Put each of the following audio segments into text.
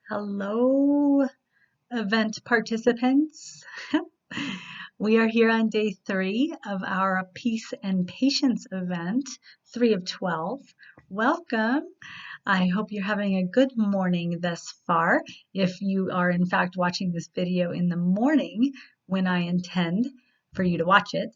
Hello, event participants. We are here on day 3 of our Peace and Patience event, 3 of 12. Welcome. I hope you're having a good morning thus far. If you are in fact watching this video in the morning when I intend for you to watch it,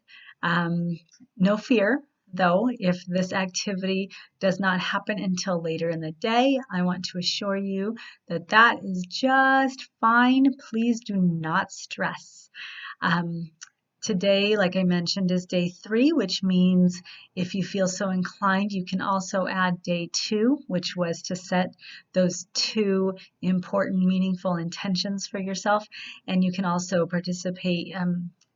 no fear. Though, if this activity does not happen until later in the day, I want to assure you that that is just fine. Please do not stress. Today, like I mentioned, is day 3, which means if you feel so inclined, you can also add day 2, which was to set those 2 important, meaningful intentions for yourself. And you can also participate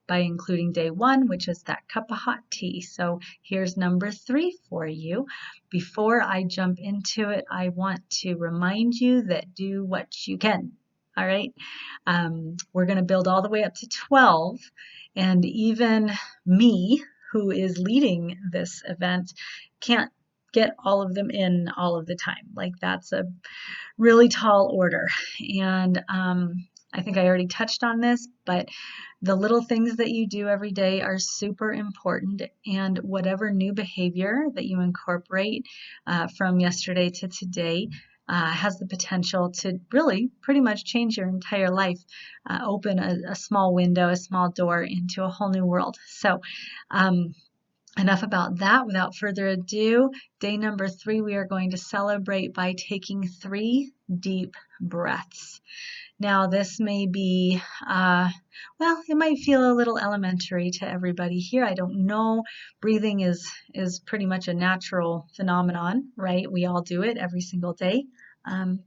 by including day 1, which is that cup of hot tea. So here's number 3 for you. Before I jump into it, I want to remind you that do what you can. All right. We're going to build all the way up to 12. And even me, who is leading this event, can't get all of them in all of the time. Like, that's a really tall order. And I think I already touched on this, but the little things that you do every day are super important, and whatever new behavior that you incorporate from yesterday to today has the potential to really pretty much change your entire life, open a small window, a small door into a whole new world. So enough about that. Without further ado, day number 3, we are going to celebrate by taking 3 deep breaths. Now, this may be, it might feel a little elementary to everybody here. I don't know. Breathing is pretty much a natural phenomenon, right? We all do it every single day. I'm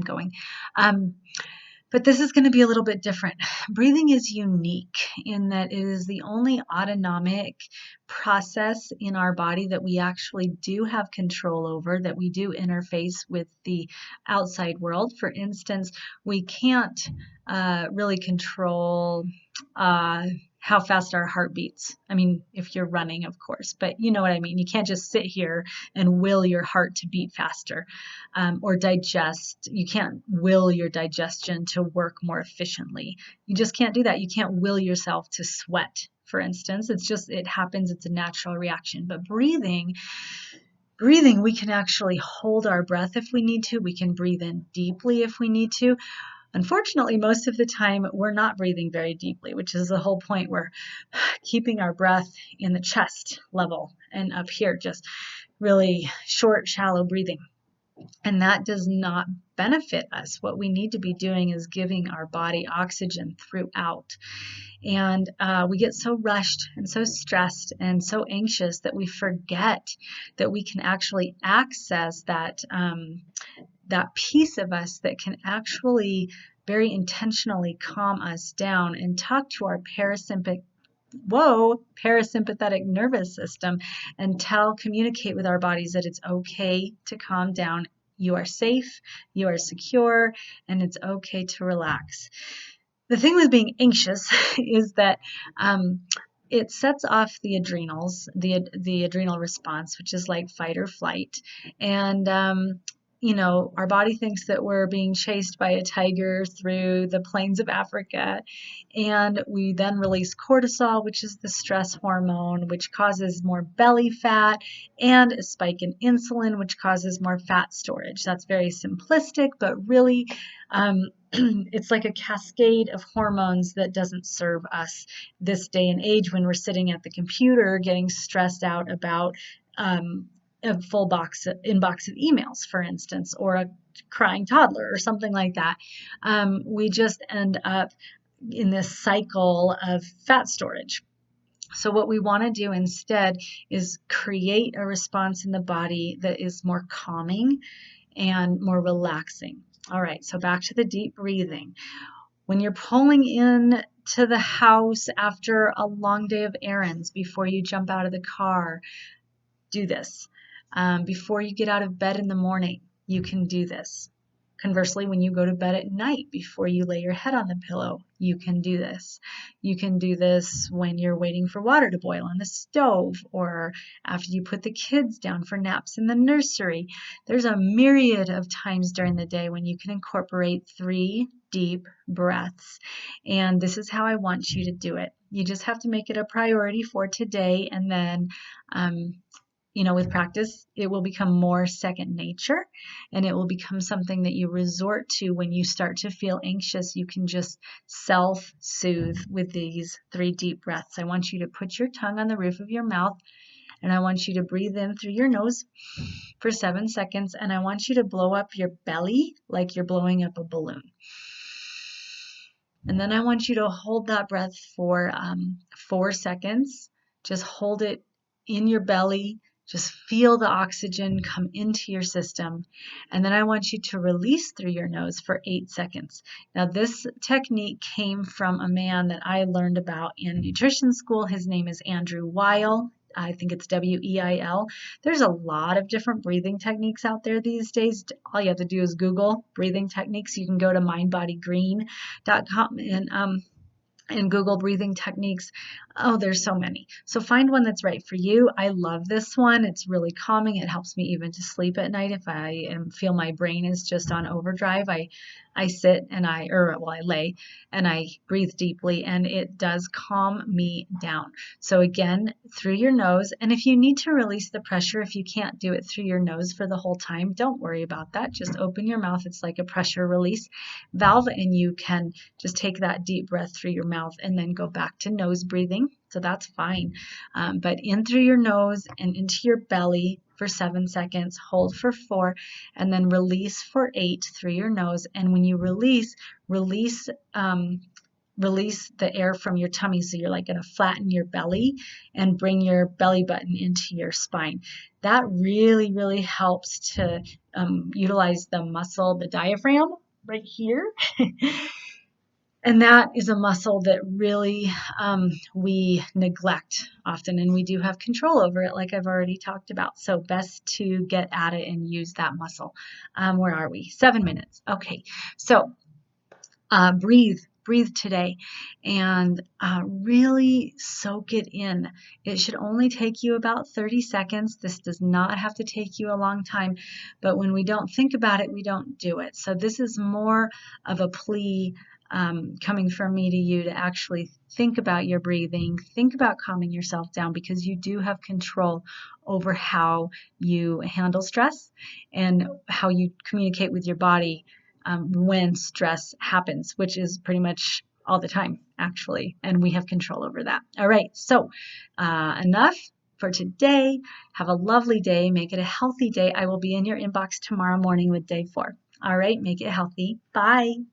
going. But this is going to be a little bit different. Breathing is unique in that it is the only autonomic process in our body that we actually do have control over, that we do interface with the outside world. For instance, we can't really control how fast our heart beats. I mean, if you're running, of course, but you know what I mean. You can't just sit here and will your heart to beat faster, or digest. You can't will your digestion to work more efficiently. You just can't do that. You can't will yourself to sweat, for instance. It happens. It's a natural reaction. But breathing, we can actually hold our breath if we need to. We can breathe in deeply if we need to. Unfortunately, most of the time, we're not breathing very deeply, which is the whole point. We're keeping our breath in the chest level and up here, just really short, shallow breathing. And that does not benefit us. What we need to be doing is giving our body oxygen throughout. And we get so rushed and so stressed and so anxious that we forget that we can actually access that piece of us that can actually very intentionally calm us down and talk to our parasympathetic nervous system and communicate with our bodies that it's okay to calm down. You are safe, you are secure, and it's okay to relax. The thing with being anxious is that it sets off the adrenals, the adrenal response, which is like fight or flight. And our body thinks that we're being chased by a tiger through the plains of Africa. And we then release cortisol, which is the stress hormone, which causes more belly fat, and a spike in insulin, which causes more fat storage. That's very simplistic, but really it's like a cascade of hormones that doesn't serve us this day and age when we're sitting at the computer getting stressed out about a full inbox of emails, for instance, or a crying toddler or something like that. We just end up in this cycle of fat storage. So what we want to do instead is create a response in the body that is more calming and more relaxing. All right, so back to the deep breathing. When you're pulling in to the house after a long day of errands, before you jump out of the car, do this. Before you get out of bed in the morning, you can do this. Conversely, when you go to bed at night before you lay your head on the pillow, you can do this. You can do this when you're waiting for water to boil on the stove, or after you put the kids down for naps in the nursery. There's a myriad of times during the day when you can incorporate 3 deep breaths. And this is how I want you to do it. You just have to make it a priority for today, and then with practice, it will become more second nature, and it will become something that you resort to when you start to feel anxious. You can just self-soothe with these 3 deep breaths. I want you to put your tongue on the roof of your mouth, and I want you to breathe in through your nose for 7 seconds, and I want you to blow up your belly like you're blowing up a balloon. And then I want you to hold that breath for 4 seconds. Just hold it in your belly. Just feel the oxygen come into your system. And then I want you to release through your nose for 8 seconds. Now, this technique came from a man that I learned about in nutrition school. His name is Andrew Weil. I think it's Weil. There's a lot of different breathing techniques out there these days. All you have to do is Google breathing techniques. You can go to mindbodygreen.com and Google breathing techniques. Oh, there's so many. So find one that's right for you. I love this one. It's really calming. It helps me even to sleep at night if I feel my brain is just on overdrive. I sit and I lay and I breathe deeply, and it does calm me down. So again, through your nose. And if you need to release the pressure, if you can't do it through your nose for the whole time, don't worry about that. Just open your mouth. It's like a pressure release valve, and you can just take that deep breath through your mouth and then go back to nose breathing. So that's fine. But in through your nose and into your belly for 7 seconds, hold for 4, and then release for 8 through your nose. And when you release the air from your tummy. So you're like going to flatten your belly and bring your belly button into your spine. That really, really helps to utilize the muscle, the diaphragm right here. And that is a muscle that really we neglect often, and we do have control over it, like I've already talked about. So best to get at it and use that muscle. Where are we? 7 minutes. Okay, so breathe today, and really soak it in. It should only take you about 30 seconds. This does not have to take you a long time, but when we don't think about it, we don't do it. So this is more of a plea coming from me to you to actually think about your breathing, think about calming yourself down, because you do have control over how you handle stress and how you communicate with your body when stress happens, which is pretty much all the time, actually, and we have control over that. All right, so enough for today. Have a lovely day. Make it a healthy day. I will be in your inbox tomorrow morning with day 4. All right, make it healthy. Bye.